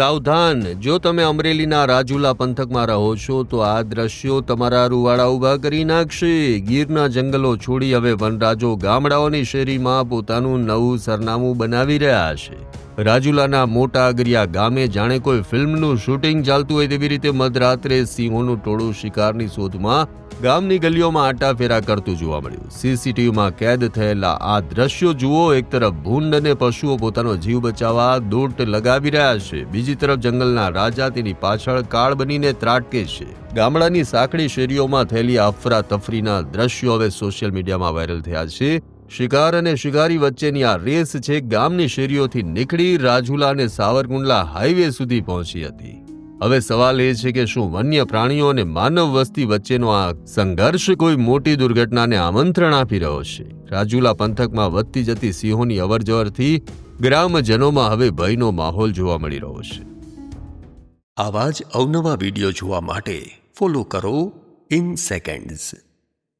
સાવધાન, જો તમે અમરેલીના રાજુલા પંથકમાં રહો છો તો આ દ્રશ્યો તમારા રૂવાડા ઊભા કરી નાખશે. ગીરના જંગલો છોડી હવે વનરાજો ગામડાઓની શેરીમાં પોતાનું નવું સરનામું બનાવી રહ્યા છે. રાજુલાના મોટા અગરિયા ગામે જાણે કોઈ ફિલ્મનું શૂટિંગ ચાલતું હોય તેવી રીતે મધરાત્રે સિંહોનું ટોળું શિકારની શોધમાં ગામની ગલીઓમાં આટાફેરા કરતું જોવા મળ્યું. સીસીટીવીમાં કેદ થયેલા આ દ્રશ્યો જુઓ. એક તરફ ભૂંડ અને પશુઓ પોતાનો જીવ બચાવવા દોટ લગાવી રહ્યા છે, બીજી તરફ જંગલના રાજા તેની પાછળ કાળ બનીને ત્રાટકે છે. ગામડાની સાંકડી શેરીઓમાં થયેલી અફરાતફરીના દ્રશ્યો હવે સોશિયલ મીડિયામાં વાયરલ થયા છે. શિકાર અને શિકારી વચ્ચેની આ રેસ છે ગામની શેરીઓથી નીકળી રાજુલા અને સાવરકુંડલા હાઈવે સુધી પહોંચી હતી. હવે સવાલ એ છે કે શું વન્ય પ્રાણીઓ અને માનવ વસ્તી વચ્ચેનો આ સંઘર્ષ કોઈ મોટી દુર્ઘટનાને આમંત્રણ આપી રહ્યો છે? રાજુલા પંથકમાં વધતી જતી સિંહોની અવરજવરથી ગ્રામજનોમાં હવે ભયનો માહોલ જોવા મળી રહ્યો છે. આવા જ અવનવા વિડીયો જોવા માટે ફોલો કરો ઇન સેકન્ડ્સ.